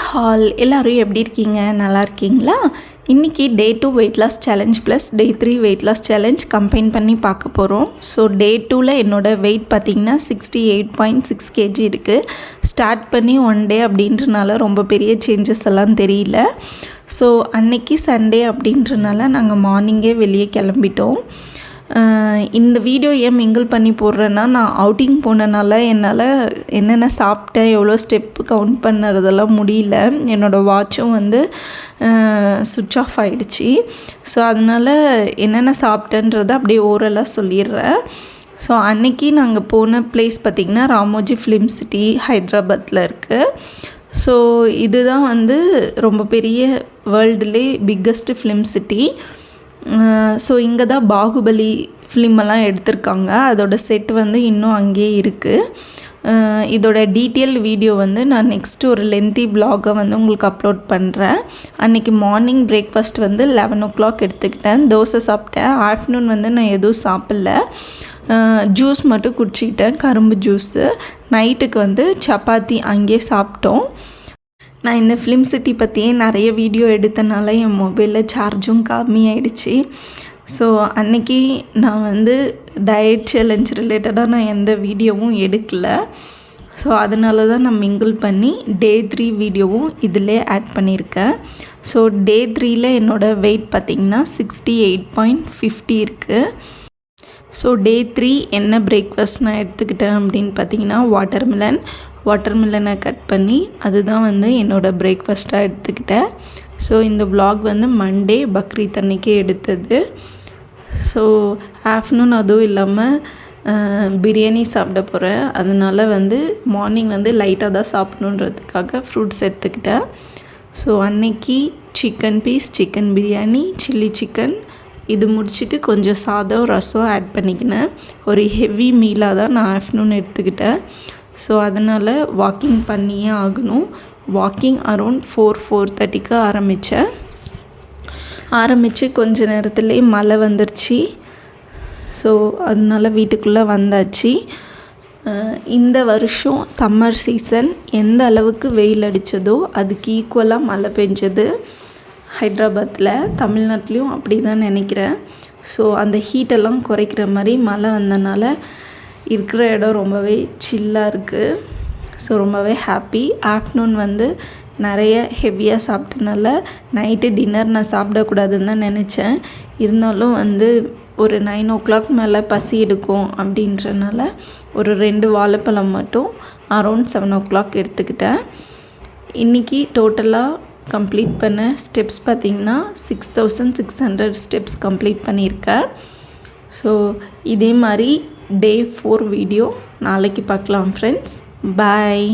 Hall எல்லாரும் எப்படி இருக்கீங்க? நல்லா இருக்கீங்களா? இன்றைக்கி டே 2 வெயிட் லாஸ் சேலஞ்ச் ப்ளஸ் டே 3 வெயிட் லாஸ் சேலஞ்ச் கம்பைன் பண்ணி பார்க்க போகிறோம். ஸோ டே 2ல் என்னோடய வெயிட் பார்த்திங்கன்னா 68.6 kg இருக்குது. ஸ்டார்ட் பண்ணி 1 டே அப்படின்றனால ரொம்ப பெரிய சேஞ்சஸ் எல்லாம் தெரியல. ஸோ அன்னைக்கு சண்டே அப்படின்றனால நாங்கள் மார்னிங்கே வெளியே கிளம்பிட்டோம். இந்த வீடியோ ஏன் மிங்கிள் பண்ணி போடுறேன்னா, நான் அவுட்டிங் போனனால என்னால் என்னென்ன சாப்பிட்டேன், எவ்வளோ ஸ்டெப்பு கவுண்ட் பண்ணுறதெல்லாம் முடியல. என்னோடய வாட்சும் சுவிட்ச் ஆஃப் ஆகிடுச்சி. ஸோ அதனால் என்னென்ன சாப்பிட்டேன்றதை அப்படியே ஓரலாக சொல்லிடுறேன். ஸோ அன்றைக்கி நாங்கள் போன பிளேஸ் பார்த்திங்கன்னா ராமோஜி ஃபிலிம் சிட்டி ஹைதராபாத்தில் இருக்குது. ஸோ இதுதான் ரொம்ப பெரிய வேர்ல்டுலே பிக்கஸ்ட்டு ஃபிலிம் சிட்டி. ஸோ இங்கே தான் பாகுபலி ஃபிலிமெல்லாம் எடுத்திருக்காங்க. அதோட செட் இன்னும் அங்கேயே இருக்குது. இதோட டீட்டெயில் வீடியோ நான் நெக்ஸ்ட்டு ஒரு லென்த்தி வ்ளாகை உங்களுக்கு அப்லோட் பண்ணுறேன். அன்றைக்கி மார்னிங் பிரேக்ஃபாஸ்ட் 11 o'clock எடுத்துக்கிட்டேன். தோசை சாப்பிட்டேன். ஆஃப்டர்நூன் நான் எதுவும் சாப்பிட்ல. ஜூஸ் மட்டும் குடிச்சிக்கிட்டேன், கரும்பு ஜூஸு. நைட்டுக்கு சப்பாத்தி அங்கேயே சாப்பிட்டோம். நான் இந்த ஃபிலிம் சிட்டி பற்றியே நிறைய வீடியோ எடுத்தனால என் மொபைலில் சார்ஜும் கம்மியாயிடுச்சு. ஸோ அன்றைக்கி நான் டயட் சேலஞ்ச் ரிலேட்டடாக நான் எந்த வீடியோவும் எடுக்கலை. ஸோ அதனால தான் நான் மிங்கிள் பண்ணி டே 3 வீடியோவும் இதிலே ஆட் பண்ணியிருக்கேன். ஸோ டே 3ல் என்னோடய வெயிட் பார்த்திங்கன்னா 68.50 இருக்குது. ஸோ டே 3 என்ன பிரேக்ஃபாஸ்ட் நான் எடுத்துக்கிட்டேன் அப்படின்னு பார்த்திங்கன்னா வாட்டர்மெலனை கட் பண்ணி அதுதான் என்னோடய பிரேக்ஃபாஸ்ட்டாக எடுத்துக்கிட்டேன். ஸோ இந்த வ்ளாக் மண்டே பக்ரீத் அன்னைக்கே எடுத்தது. ஸோ ஆஃப்டர்நூன் அதுவும் இல்லாமல் பிரியாணி சாப்பிட போகிறேன். அதனால் மார்னிங் லைட்டாக தான் சாப்பிட்ணுன்றதுக்காக ஃப்ரூட்ஸ் எடுத்துக்கிட்டேன். ஸோ அன்னைக்கு chicken piece, chicken biryani, chilli chicken இது முடிச்சுட்டு கொஞ்சம் சாதம் ரசம் ஆட் பண்ணிக்கினேன். ஒரு ஹெவி மீலாக தான் நான் ஆஃப்டர்நூன் எடுத்துக்கிட்டேன். ஸோ அதனால் வாக்கிங் பண்ணியே ஆகணும். வாக்கிங் அரௌண்ட் 4:30க்கு ஆரம்பித்து கொஞ்ச நேரத்துலேயே மழை வந்துருச்சு. ஸோ அதனால் வீட்டுக்குள்ளே வந்தாச்சு. இந்த வருஷம் சம்மர் சீசன் எந்த அளவுக்கு வெயில் அடித்ததோ அதுக்கு ஈக்குவலாக மழை பெஞ்சது ஹைதராபாத்தில். தமிழ்நாட்டிலையும் அப்படி தான் நினைக்கிறேன். ஸோ அந்த ஹீட்டெல்லாம் குறைக்கிற மாதிரி மழை வந்தனால இருக்கிற இடம் ரொம்பவே சில்லாக இருக்குது. ஸோ ரொம்பவே ஹாப்பி. ஆஃப்டர்நூன் நிறைய ஹெவியாக சாப்பிட்டனால நைட்டு டின்னர் நான் சாப்பிடக்கூடாதுன்னு தான் நினச்சேன். இருந்தாலும் ஒரு 9 o'clock மேலே பசி எடுக்கும் அப்படின்றனால ஒரு 2 வாழைப்பழம் மட்டும் அரௌண்ட் 7 o'clock எடுத்துக்கிட்டேன். இன்றைக்கி டோட்டலாக கம்ப்ளீட் பண்ண ஸ்டெப்ஸ் பார்த்திங்கன்னா 6600 ஸ்டெப்ஸ் கம்ப்ளீட் பண்ணியிருக்கேன். ஸோ இதே மாதிரி டே 4 வீடியோ நாளைக்கு பார்க்கலாம் ஃப்ரெண்ட்ஸ். பாய்.